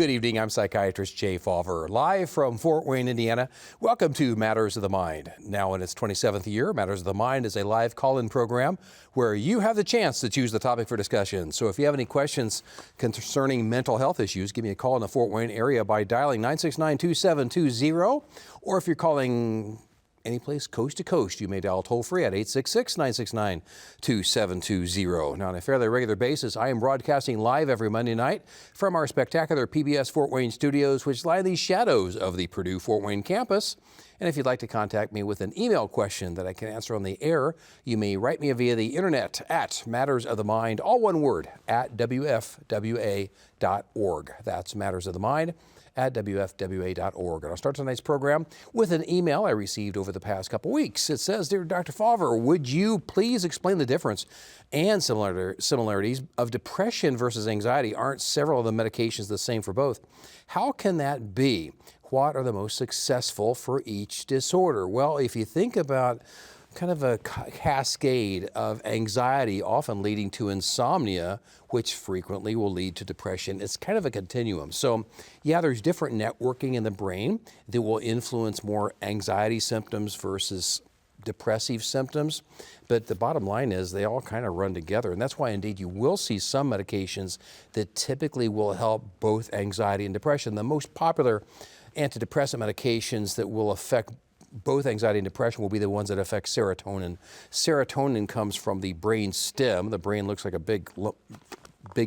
Good evening, I'm Psychiatrist Jay Fawver, live from Fort Wayne, Indiana. Welcome to Matters of the Mind. Now in its 27th year, Matters of the Mind is a live call-in program where you have the chance to choose the topic for discussion. So if you have any questions concerning mental health issues, give me a call in the Fort Wayne area by dialing 969-2720, or if you're calling any place coast to coast, you may dial toll-free at 866-969-2720. Now, on a fairly regular basis, I am broadcasting live every Monday night from our spectacular PBS Fort Wayne studios, which lie in the shadows of the Purdue Fort Wayne campus. And if you'd like to contact me with an email question that I can answer on the air, you may write me via the internet at mattersofthemind, all one word, at wfwa.org. That's Matters of the Mind at wfwa.org. And I'll start tonight's program with an email I received over the past couple weeks. It says, "Dear Dr. Fawver, would you please explain the difference and similarities of depression versus anxiety? Aren't several of the medications the same for both? How can that be? What are the most successful for each disorder?" Well, if you think about kind of a cascade of anxiety, often leading to insomnia, which frequently will lead to depression. It's kind of a continuum. So yeah, there's different networking in the brain that will influence more anxiety symptoms versus depressive symptoms. But the bottom line is they all kind of run together. And that's why indeed you will see some medications that typically will help both anxiety and depression. The most popular antidepressant medications that will affect both anxiety and depression will be the ones that affect serotonin. Serotonin comes from the brain stem. The brain looks like a big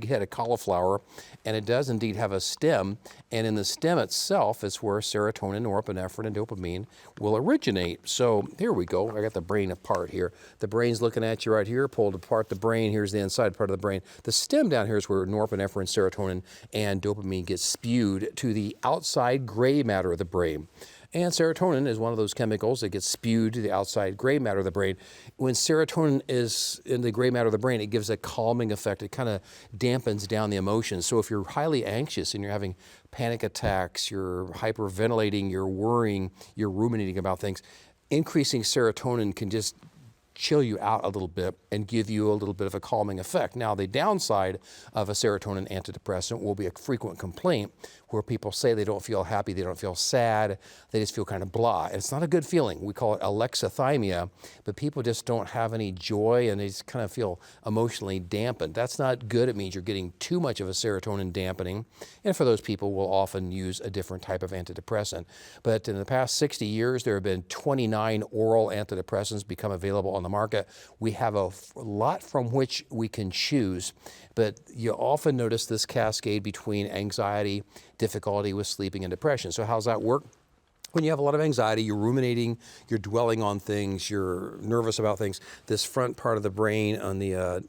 head of cauliflower, and it does indeed have a stem. And in the stem itself is where serotonin, norepinephrine, and dopamine will originate. So here we go. I got the brain apart here. The brain's looking at you right here. Pulled apart the brain. Here's the inside part of the brain. The stem down here is where norepinephrine, serotonin, and dopamine get spewed to the outside gray matter of the brain. And serotonin is one of those chemicals that gets spewed to the outside gray matter of the brain. When serotonin is in the gray matter of the brain, it gives a calming effect. It kind of dampens down the emotions. So if you're highly anxious and you're having panic attacks, you're hyperventilating, you're worrying, you're ruminating about things, increasing serotonin can just chill you out a little bit and give you a little bit of a calming effect. Now, the downside of a serotonin antidepressant will be a frequent complaint where people say they don't feel happy, they don't feel sad, they just feel kind of blah. And it's not a good feeling. We call it alexithymia, but people just don't have any joy and they just kind of feel emotionally dampened. That's not good. It means you're getting too much of a serotonin dampening. And for those people, we'll often use a different type of antidepressant. But in the past 60 years, there have been 29 oral antidepressants become available on the market. We have a lot from which we can choose, but you often notice this cascade between anxiety, difficulty with sleeping, and depression. So how does that work? When you have a lot of anxiety, you're ruminating, you're dwelling on things, you're nervous about things, this front part of the brain on the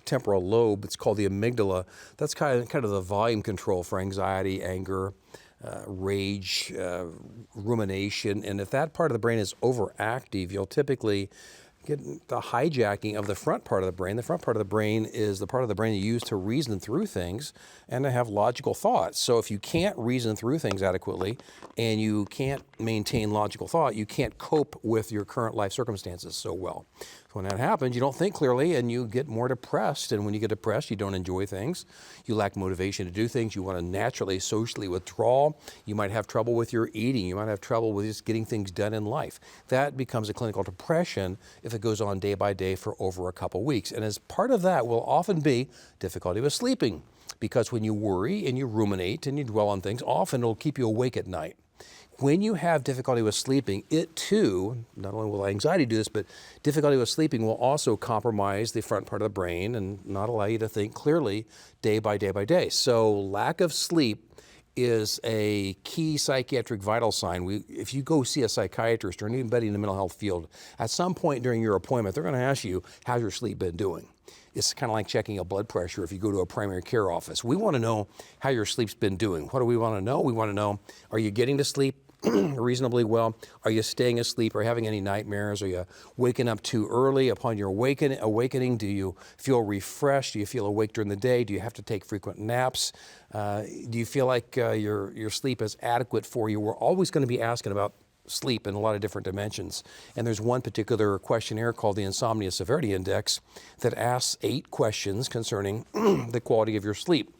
temporal lobe, it's called the amygdala, that's kind of the volume control for anxiety, anger, rage, rumination. And if that part of the brain is overactive, you'll typically get the hijacking of the front part of the brain. The front part of the brain is the part of the brain you use to reason through things and to have logical thoughts. So if you can't reason through things adequately and you can't maintain logical thought, you can't cope with your current life circumstances so well. So when that happens, you don't think clearly and you get more depressed. And when you get depressed, you don't enjoy things. You lack motivation to do things. You want to naturally, socially withdraw. You might have trouble with your eating. You might have trouble with just getting things done in life. That becomes a clinical depression if it goes on day by day for over a couple weeks. And as part of that will often be difficulty with sleeping, because when you worry and you ruminate and you dwell on things, often it'll keep you awake at night. When you have difficulty with sleeping, it too, not only will anxiety do this, but difficulty with sleeping will also compromise the front part of the brain and not allow you to think clearly day by day by day. So lack of sleep is a key psychiatric vital sign. If you go see a psychiatrist or anybody in the mental health field, at some point during your appointment, they're going to ask you, how's your sleep been doing? It's kind of like checking a blood pressure if you go to a primary care office. We want to know how your sleep's been doing. What do we want to know? We want to know, are you getting to sleep reasonably well? Are you staying asleep? Are you having any nightmares? Are you waking up too early? Upon your awakening, do you feel refreshed? Do you feel awake during the day? Do you have to take frequent naps? Do you feel like your sleep is adequate for you? We're always going to be asking about sleep in a lot of different dimensions. And there's one particular questionnaire called the Insomnia Severity Index that asks 8 questions concerning the quality of your sleep.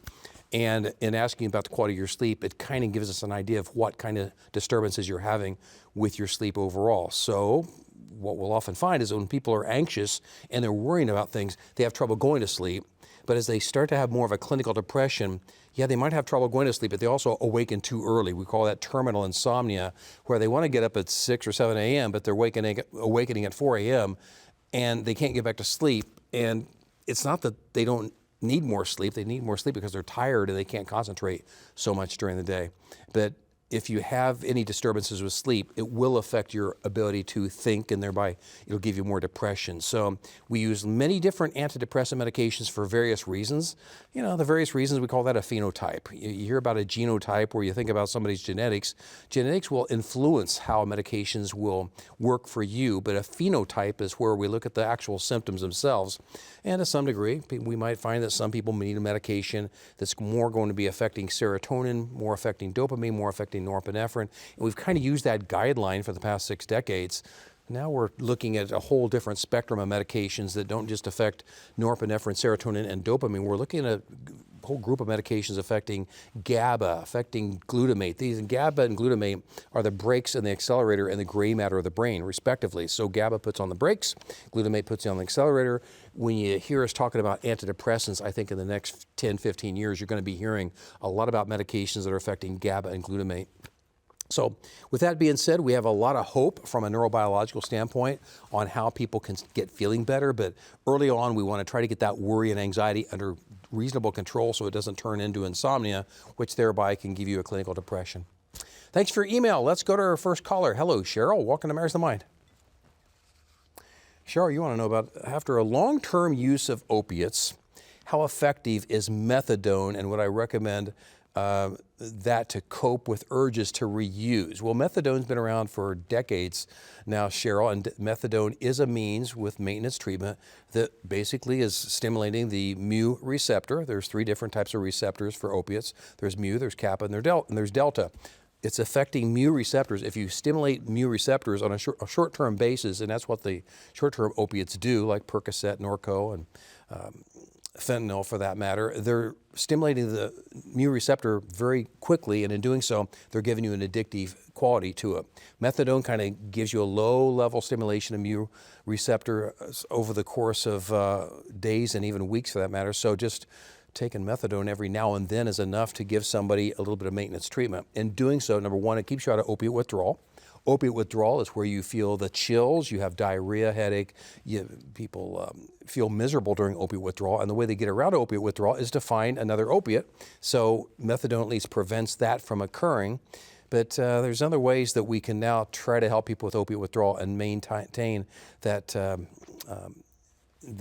And in asking about the quality of your sleep, it kind of gives us an idea of what kind of disturbances you're having with your sleep overall. So what we'll often find is that when people are anxious and they're worrying about things, they have trouble going to sleep. But as they start to have more of a clinical depression, yeah, they might have trouble going to sleep, but they also awaken too early. We call that terminal insomnia, where they want to get up at 6 or 7 a.m., but they're awakening at 4 a.m., and they can't get back to sleep. And it's not that they don't need more sleep. They need more sleep because they're tired and they can't concentrate so much during the day. But if you have any disturbances with sleep, it will affect your ability to think, and thereby it'll give you more depression. So we use many different antidepressant medications for various reasons. You know, the various reasons, we call that a phenotype. You hear about a genotype where you think about somebody's genetics. Genetics will influence how medications will work for you, but a phenotype is where we look at the actual symptoms themselves. And to some degree, we might find that some people need a medication that's more going to be affecting serotonin, more affecting dopamine, more affecting norepinephrine. And we've kind of used that guideline for the past 6 decades. Now we're looking at a whole different spectrum of medications that don't just affect norepinephrine, serotonin, and dopamine. We're looking at a whole group of medications affecting GABA, affecting glutamate. These GABA and glutamate are the brakes and the accelerator and the gray matter of the brain, respectively. So GABA puts on the brakes, glutamate puts you on the accelerator. When you hear us talking about antidepressants, I think in the next 10, 15 years, you're going to be hearing a lot about medications that are affecting GABA and glutamate. So with that being said, we have a lot of hope from a neurobiological standpoint on how people can get feeling better. But early on, we want to try to get that worry and anxiety under reasonable control so it doesn't turn into insomnia, which thereby can give you a clinical depression. Thanks for your email. Let's go to our first caller. Hello, Cheryl. Welcome to Matters of the Mind. Cheryl, you want to know about, after a long-term use of opiates, how effective is methadone, and would I recommend that to cope with urges to reuse? Well, methadone's been around for decades now, Cheryl, and methadone is a means with maintenance treatment that basically is stimulating the mu receptor. There's 3 different types of receptors for opiates. There's mu, there's kappa, and there's delta. It's affecting mu receptors. If you stimulate mu receptors on a short-term basis, and that's what the short-term opiates do, like Percocet, Norco, and fentanyl for that matter, they're stimulating the mu receptor very quickly, and in doing so, they're giving you an addictive quality to it. Methadone kind of gives you a low-level stimulation of mu receptor over the course of days and even weeks for that matter. So just taking methadone every now and then is enough to give somebody a little bit of maintenance treatment. In doing so, number one, it keeps you out of opiate withdrawal. Opiate withdrawal is where you feel the chills, you have diarrhea, headache, people feel miserable during opiate withdrawal, and the way they get around opiate withdrawal is to find another opiate. So methadone at least prevents that from occurring. But there's other ways that we can now try to help people with opiate withdrawal and maintain that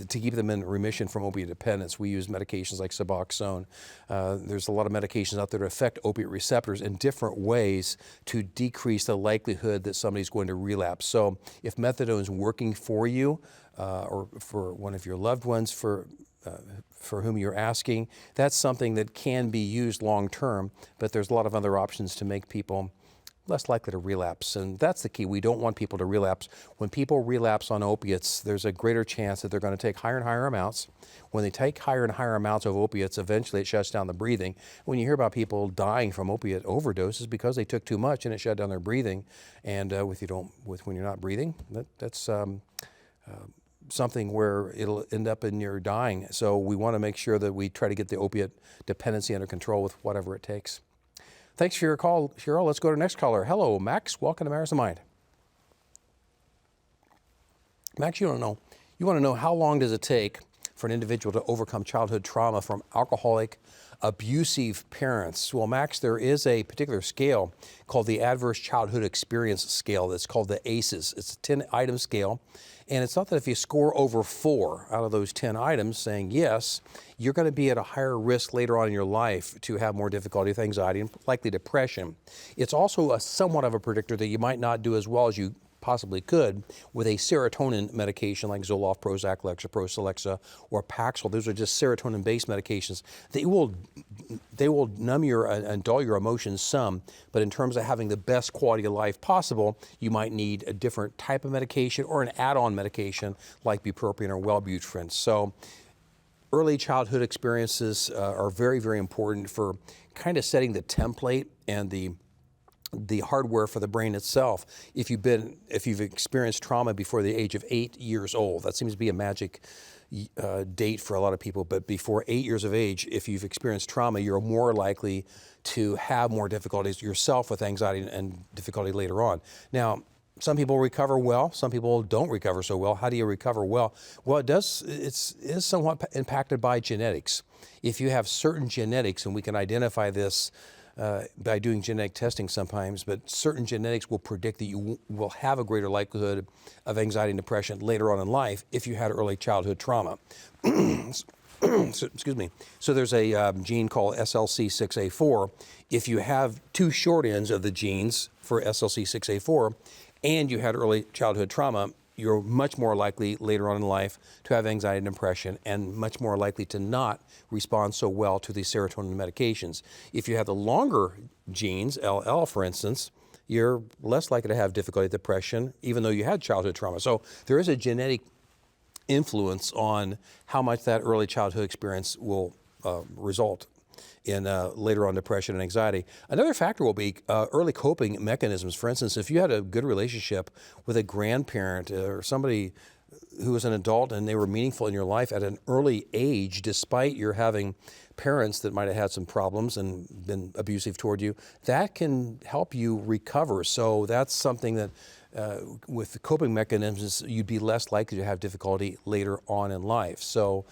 to keep them in remission from opiate dependence. We use medications like Suboxone. There's a lot of medications out there to affect opiate receptors in different ways to decrease the likelihood that somebody's going to relapse. So if methadone is working for you or for one of your loved ones for whom you're asking, that's something that can be used long term, but there's a lot of other options to make people less likely to relapse. And that's the key. We don't want people to relapse. When people relapse on opiates, there's a greater chance that they're going to take higher and higher amounts. When they take higher and higher amounts of opiates, eventually it shuts down the breathing. When you hear about people dying from opiate overdoses because they took too much and it shut down their breathing. And when you're not breathing, that's something where it'll end up in your dying. So we want to make sure that we try to get the opiate dependency under control with whatever it takes. Thanks for your call, Cheryl. Let's go to the next caller. Hello, Max. Welcome to Matters of the Mind. Max, you want to know how long does it take for an individual to overcome childhood trauma from alcoholic, abusive parents? Well, Max, there is a particular scale called the Adverse Childhood Experience Scale that's called the ACEs. It's a 10-item scale. And it's not that if you score over 4 out of those 10 items saying yes, you're going to be at a higher risk later on in your life to have more difficulty with anxiety and likely depression. It's also somewhat of a predictor that you might not do as well as you possibly could with a serotonin medication like Zoloft, Prozac, Lexapro, Celexa, or Paxil. Those are just serotonin-based medications. They will numb and dull your emotions some, but in terms of having the best quality of life possible, you might need a different type of medication or an add-on medication like bupropion or Wellbutrin. So early childhood experiences are very, very important for kind of setting the template and the hardware for the brain itself. If you've experienced trauma before the age of 8 years old, that seems to be a magic date for a lot of people, but before 8 years of age, if you've experienced trauma, you're more likely to have more difficulties yourself with anxiety and difficulty later on. Now, some people recover well, some people don't recover so well. How do you recover well? Well, it is somewhat impacted by genetics. If you have certain genetics, and we can identify this by doing genetic testing sometimes, but certain genetics will predict that you will have a greater likelihood of anxiety and depression later on in life if you had early childhood trauma. Excuse me. So there's a gene called SLC6A4. If you have two short ends of the genes for SLC6A4 and you had early childhood trauma, you're much more likely later on in life to have anxiety and depression, and much more likely to not respond so well to the serotonin medications. If you have the longer genes, LL for instance, you're less likely to have difficulty with depression, even though you had childhood trauma. So there is a genetic influence on how much that early childhood experience will result in later on depression and anxiety. Another factor will be early coping mechanisms. For instance, if you had a good relationship with a grandparent or somebody who was an adult and they were meaningful in your life at an early age, despite your having parents that might have had some problems and been abusive toward you, that can help you recover. So that's something that with the coping mechanisms, you'd be less likely to have difficulty later on in life. So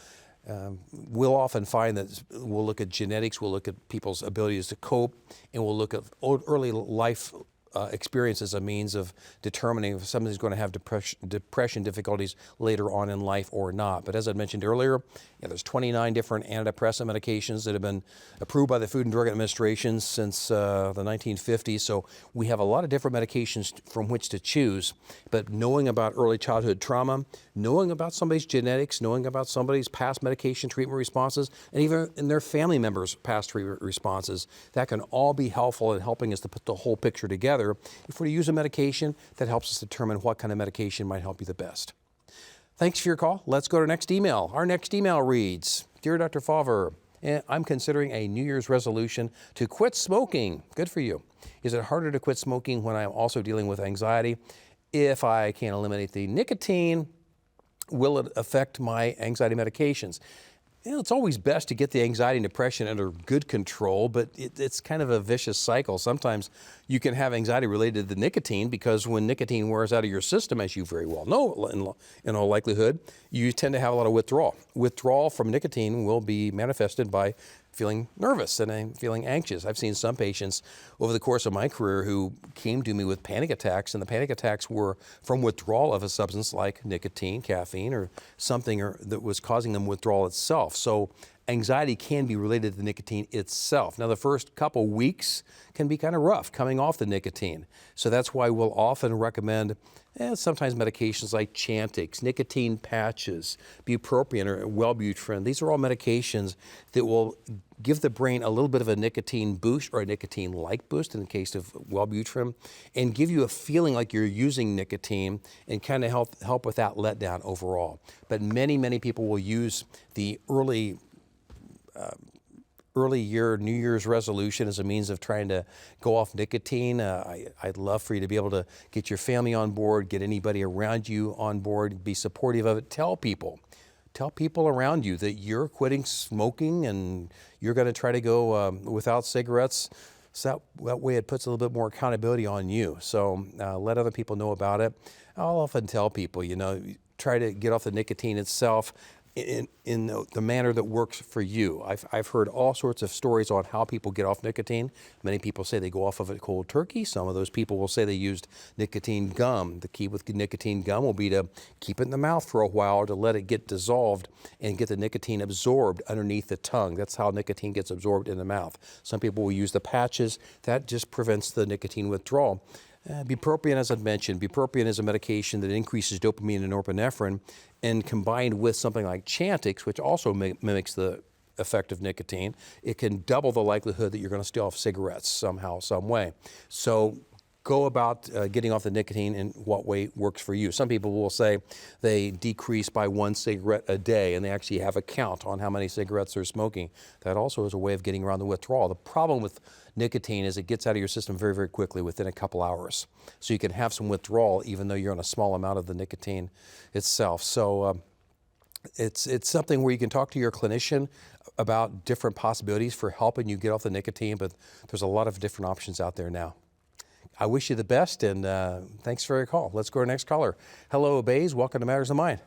we'll often find that we'll look at genetics, we'll look at people's abilities to cope, and we'll look at early life experience as a means of determining if somebody's going to have depression difficulties later on in life or not. But as I mentioned earlier, there's 29 different antidepressant medications that have been approved by the Food and Drug Administration since the 1950s. So we have a lot of different medications from which to choose. But knowing about early childhood trauma, knowing about somebody's genetics, knowing about somebody's past medication treatment responses, and even in their family members' past treatment responses, that can all be helpful in helping us to put the whole picture together if we're to use a medication that helps us determine what kind of medication might help you the best. Thanks for your call. Let's go to our next email. Our next email reads, Dear Dr. Fawver, I'm considering a New Year's resolution to quit smoking. Good for you. Is it harder to quit smoking when I'm also dealing with anxiety? If I can't eliminate the nicotine, will it affect my anxiety medications? It's always best to get the anxiety and depression under good control, but it's kind of a vicious cycle. Sometimes you can have anxiety related to the nicotine because when nicotine wears out of your system, as you very well know, in all likelihood, you tend to have a lot of withdrawal. Withdrawal from nicotine will be manifested by feeling nervous and feeling anxious. I've seen some patients over the course of my career who came to me with panic attacks, and the panic attacks were from withdrawal of a substance like nicotine, caffeine, or something that was causing them withdrawal itself. So anxiety can be related to the nicotine itself. Now, the first couple weeks can be kind of rough coming off the nicotine. So that's why we'll often recommend sometimes medications like Chantix, nicotine patches, bupropion or Wellbutrin. These are all medications that will give the brain a little bit of a nicotine boost or a nicotine-like boost in the case of Wellbutrin, and give you a feeling like you're using nicotine and kind of help with that letdown overall. But many people will use the early year New Year's resolution as a means of trying to go off nicotine. I'd love for you to be able to get your family on board, get anybody around you on board, be supportive of it. Tell people around you that you're quitting smoking and you're going to try to go without cigarettes. So that way it puts a little bit more accountability on you. So let other people know about it. I'll often tell people, try to get off the nicotine itself in the manner that works for you. I've heard all sorts of stories on how people get off nicotine. Many people say they go off of it cold turkey. Some of those people will say they used nicotine gum. The key with nicotine gum will be to keep it in the mouth for a while or to let it get dissolved and get the nicotine absorbed underneath the tongue. That's how nicotine gets absorbed in the mouth. Some people will use the patches. That just prevents the nicotine withdrawal. Bupropion, as I mentioned, bupropion is a medication that increases dopamine and norepinephrine, and combined with something like Chantix, which also mimics the effect of nicotine, it can double the likelihood that you're going to stay off cigarettes somehow, some way. So go about getting off the nicotine and what way works for you. Some people will say they decrease by 1 cigarette a day, and they actually have a count on how many cigarettes they're smoking. That also is a way of getting around the withdrawal. The problem with nicotine is it gets out of your system very, very quickly within a couple hours. So you can have some withdrawal even though you're on a small amount of the nicotine itself. So it's something where you can talk to your clinician about different possibilities for helping you get off the nicotine, but there's a lot of different options out there now. I wish you the best, and thanks for your call. Let's go to our next caller. Hello, Bays. Welcome to Matters of Mind.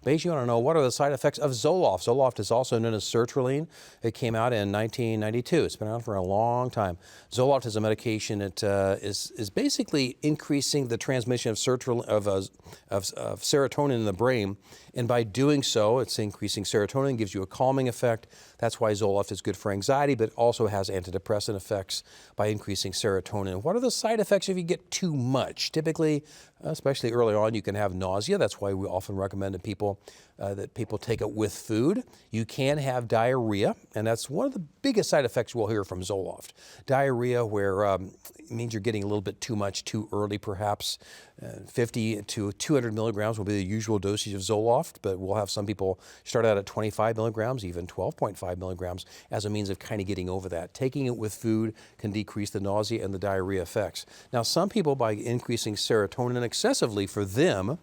Bays, you want to know, what are the side effects of Zoloft? Zoloft is also known as sertraline. It came out in 1992. It's been around for a long time. Zoloft is a medication that is basically increasing the transmission of serotonin in the brain. And by doing so, it's increasing serotonin, gives you a calming effect. That's why Zoloft is good for anxiety, but also has antidepressant effects by increasing serotonin. What are the side effects if you get too much? Typically, especially early on, you can have nausea. That's why we often recommend to people that people take it with food. You can have diarrhea, and that's one of the biggest side effects we'll hear from Zoloft. Diarrhea, where it means you're getting a little bit too much too early, perhaps. 50 to 200 milligrams will be the usual dosage of Zoloft, but we'll have some people start out at 25 milligrams, even 12.5 milligrams, as a means of kind of getting over that. Taking it with food can decrease the nausea and the diarrhea effects. Now, some people, by increasing serotonin excessively, for them,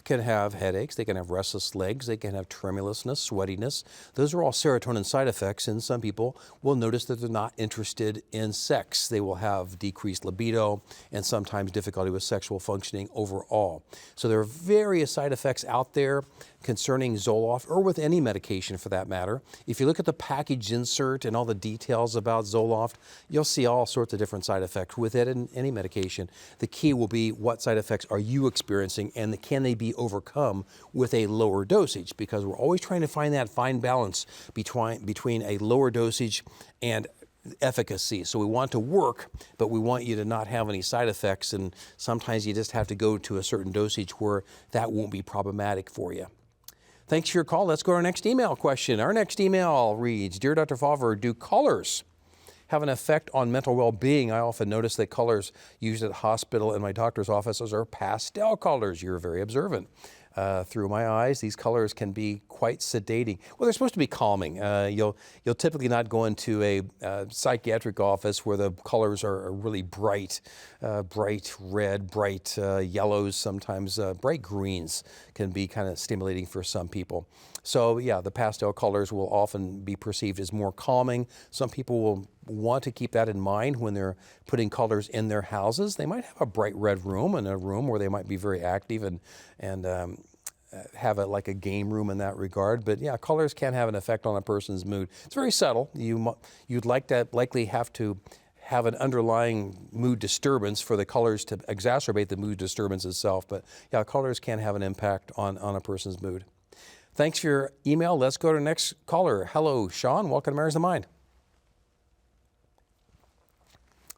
can have headaches, they can have restless legs, they can have tremulousness, sweatiness. Those are all serotonin side effects, and some people will notice that they're not interested in sex. They will have decreased libido and sometimes difficulty with sexual functioning overall. So there are various side effects out there concerning Zoloft, or with any medication for that matter. If you look at the package insert and all the details about Zoloft, you'll see all sorts of different side effects with it and any medication. The key will be, what side effects are you experiencing, and can they be overcome with a lower dosage? Because we're always trying to find that fine balance between a lower dosage and efficacy. So we want to work, but we want you to not have any side effects, and sometimes you just have to go to a certain dosage where that won't be problematic for you. Thanks for your call. Let's go to our next email question. Our next email reads, Dear Dr. Fawver, do colors have an effect on mental well-being? I often notice that colors used at the hospital and my doctor's offices are pastel colors. You're very observant. Through my eyes, these colors can be quite sedating. Well, they're supposed to be calming. You'll typically not go into a psychiatric office where the colors are really bright, bright red, bright yellows, sometimes bright greens can be kind of stimulating for some people. So yeah, the pastel colors will often be perceived as more calming. Some people will want to keep that in mind when they're putting colors in their houses. They might have a bright red room, and a room where they might be very active and have like a game room in that regard. But yeah, colors can have an effect on a person's mood. It's very subtle. You'd likely have to have an underlying mood disturbance for the colors to exacerbate the mood disturbance itself. But yeah, colors can have an impact on a person's mood. Thanks for your email. Let's go to the next caller. Hello, Sean. Welcome to Matters of Mind.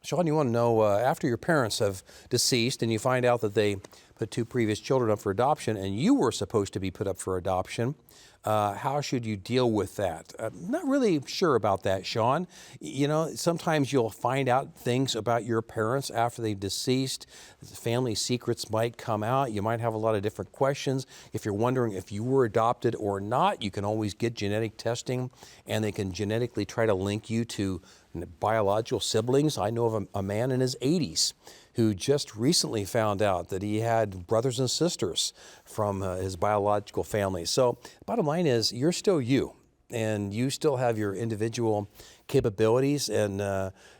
Sean, you want to know, after your parents have deceased and you find out that they put 2 previous children up for adoption and you were supposed to be put up for adoption, how should you deal with that? Not really sure about that, Sean. You know, sometimes you'll find out things about your parents after they've deceased. Family secrets might come out. You might have a lot of different questions. If you're wondering if you were adopted or not, you can always get genetic testing, and they can genetically try to link you to biological siblings. I know of a man in his 80s who just recently found out that he had brothers and sisters from his biological family. So bottom line is, you're still you, and you still have your individual capabilities, and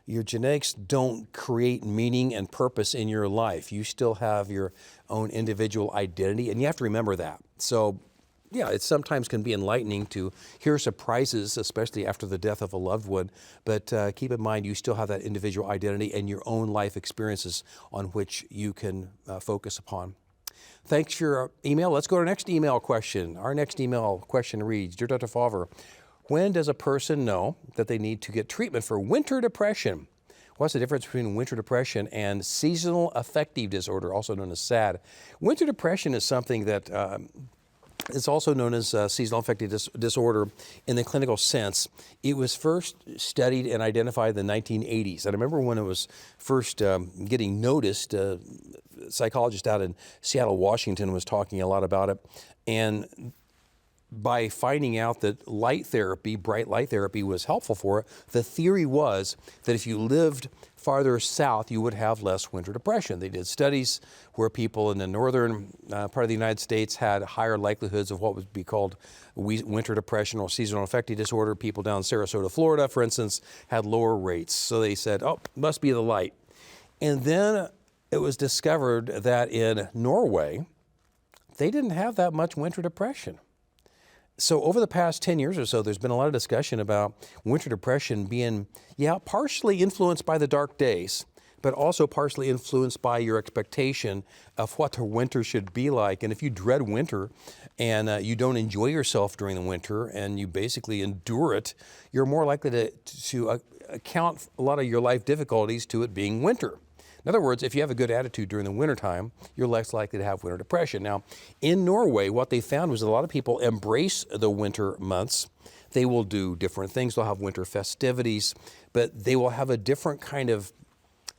your genetics don't create meaning and purpose in your life. You still have your own individual identity, and you have to remember that. So yeah, it sometimes can be enlightening to hear surprises, especially after the death of a loved one. But keep in mind, you still have that individual identity and your own life experiences on which you can focus upon. Thanks for your email. Let's go to our next email question. Our next email question reads, Dear Dr. Fawver, when does a person know that they need to get treatment for winter depression? What's the difference between winter depression and seasonal affective disorder, also known as SAD? Winter depression is something that It's also known as seasonal affective disorder in the clinical sense. It was first studied and identified in the 1980s. And I remember when it was first getting noticed, a psychologist out in Seattle, Washington was talking a lot about it. And by finding out that light therapy, bright light therapy, was helpful for it, the theory was that if you lived farther south, you would have less winter depression. They did studies where people in the northern part of the United States had higher likelihoods of what would be called winter depression or seasonal affective disorder. People down in Sarasota, Florida, for instance, had lower rates. So they said, oh, must be the light. And then it was discovered that in Norway, they didn't have that much winter depression. So over the past 10 years or so, there's been a lot of discussion about winter depression being, partially influenced by the dark days, but also partially influenced by your expectation of what the winter should be like. And if you dread winter and you don't enjoy yourself during the winter and you basically endure it, you're more likely to account a lot of your life difficulties to it being winter. In other words, if you have a good attitude during the wintertime, you're less likely to have winter depression. Now, in Norway, what they found was a lot of people embrace the winter months. They will do different things. They'll have winter festivities, but they will have a different kind of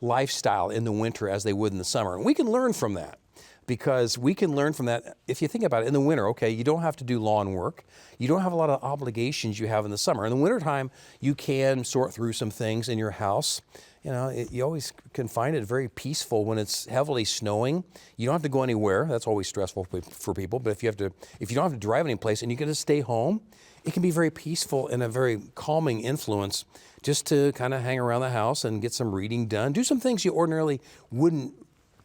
lifestyle in the winter as they would in the summer. And we can learn from that, because we can learn from that. If you think about it, in the winter, okay, you don't have to do lawn work. You don't have a lot of obligations you have in the summer. In the wintertime, you can sort through some things in your house. You always can find it very peaceful when it's heavily snowing. You don't have to go anywhere. That's always stressful for people. But if you don't have to drive any place and you can just stay home, it can be very peaceful and a very calming influence just to kind of hang around the house and get some reading done. Do some things you ordinarily wouldn't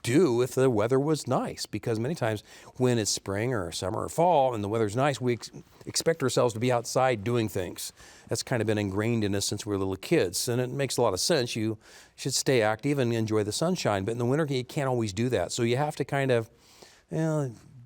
do if the weather was nice, because many times when it's spring or summer or fall and the weather's nice, we expect ourselves to be outside doing things. That's kind of been ingrained in us since we were little kids, and it makes a lot of sense. You should stay active and enjoy the sunshine, but in the winter you can't always do that. So you have to kind of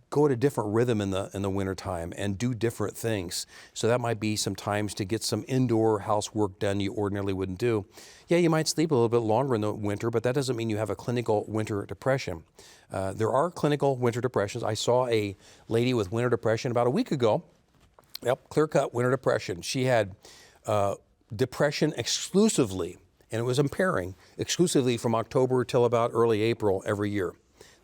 go at a different rhythm in the wintertime and do different things. So that might be some times to get some indoor housework done you ordinarily wouldn't do. Yeah, you might sleep a little bit longer in the winter, but that doesn't mean you have a clinical winter depression. There are clinical winter depressions. I saw a lady with winter depression about a week ago. Yep, clear-cut winter depression. She had depression exclusively, and it was impairing, exclusively from October till about early April every year.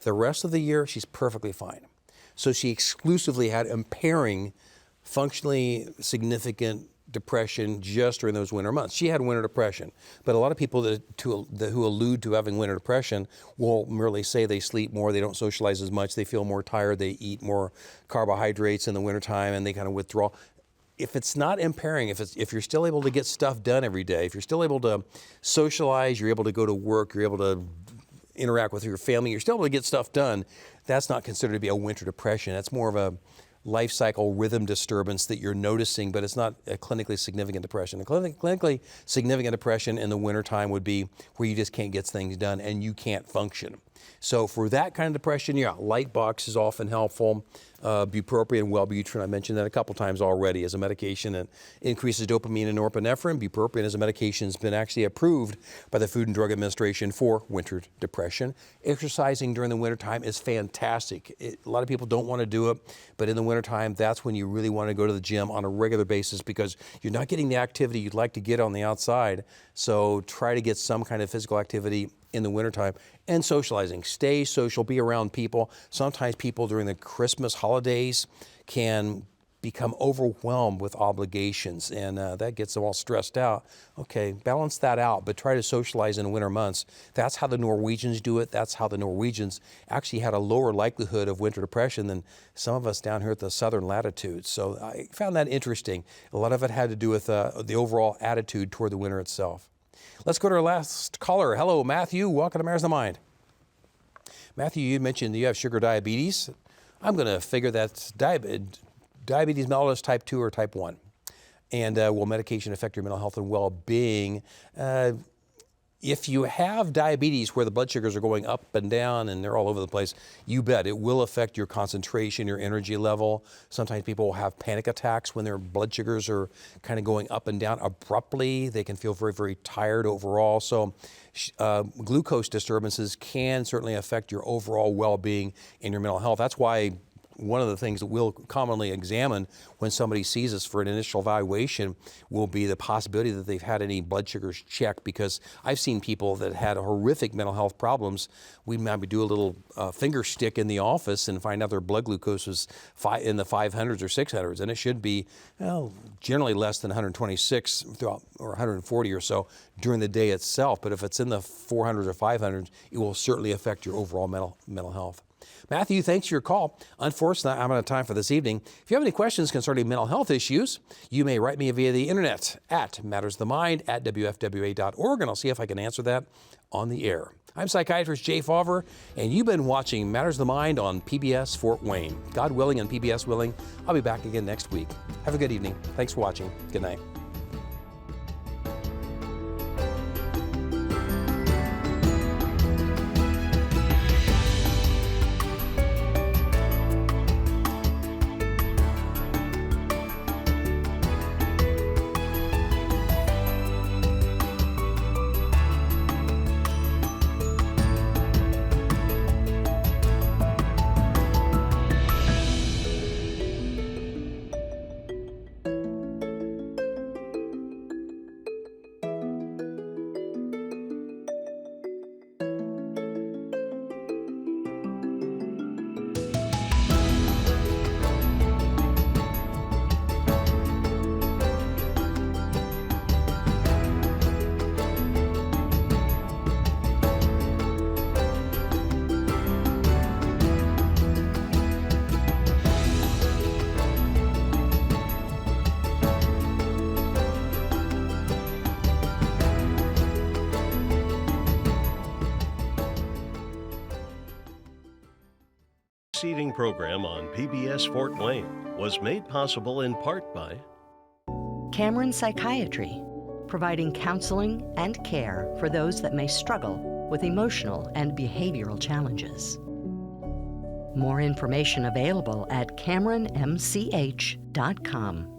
The rest of the year, she's perfectly fine. So she exclusively had impairing, functionally significant depression just during those winter months. She had winter depression, but a lot of people who allude to having winter depression will merely say they sleep more, they don't socialize as much, they feel more tired, they eat more carbohydrates in the wintertime, and they kind of withdraw. If it's not impairing, if you're still able to get stuff done every day, if you're still able to socialize, you're able to go to work, you're able to interact with your family, you're still able to get stuff done, that's not considered to be a winter depression. That's more of a life cycle rhythm disturbance that you're noticing, but it's not a clinically significant depression. A clinically significant depression in the wintertime would be where you just can't get things done and you can't function. So for that kind of depression, light box is often helpful. Bupropion and Wellbutrin, I mentioned that a couple times already, as a medication that increases dopamine and norepinephrine. Bupropion as a medication has been actually approved by the Food and Drug Administration for winter depression. Exercising during the wintertime is fantastic. A lot of people don't want to do it, but in the wintertime, that's when you really want to go to the gym on a regular basis, because you're not getting the activity you'd like to get on the outside. So try to get some kind of physical activity in the wintertime. And socializing. Stay social, be around people. Sometimes people during the Christmas holidays can become overwhelmed with obligations, and that gets them all stressed out. Okay, balance that out, but try to socialize in the winter months. That's how the Norwegians do it. That's how the Norwegians actually had a lower likelihood of winter depression than some of us down here at the southern latitudes. So I found that interesting. A lot of it had to do with the overall attitude toward the winter itself. Let's go to our last caller. Hello, Matthew. Welcome to Matters of the Mind. Matthew, you mentioned you have sugar diabetes. I'm going to figure that's diabetes mellitus type 2 or type 1. And will medication affect your mental health and well-being? If you have diabetes where the blood sugars are going up and down and they're all over the place, you bet it will affect your concentration, your energy level. Sometimes people will have panic attacks when their blood sugars are kind of going up and down abruptly. They can feel very, very tired overall. So glucose disturbances can certainly affect your overall well-being and your mental health. That's why one of the things that we'll commonly examine when somebody sees us for an initial evaluation will be the possibility that they've had any blood sugars checked, because I've seen people that had horrific mental health problems. We maybe do a little finger stick in the office and find out their blood glucose was in the 500s or 600s, and it should be generally less than 126 throughout, or 140 or so during the day itself. But if it's in the 400s or 500s, it will certainly affect your overall mental health. Matthew, thanks for your call. Unfortunately, I'm out of time for this evening. If you have any questions concerning mental health issues, you may write me via the internet at mattersofthemind@wfwa.org, and I'll see if I can answer that on the air. I'm Psychiatrist Jay Fawver, and you've been watching Matters of the Mind on PBS Fort Wayne. God willing and PBS willing, I'll be back again next week. Have a good evening. Thanks for watching. Good night. Preceding program on PBS Fort Wayne was made possible in part by Cameron Psychiatry, providing counseling and care for those that may struggle with emotional and behavioral challenges. More information available at CameronMCH.com.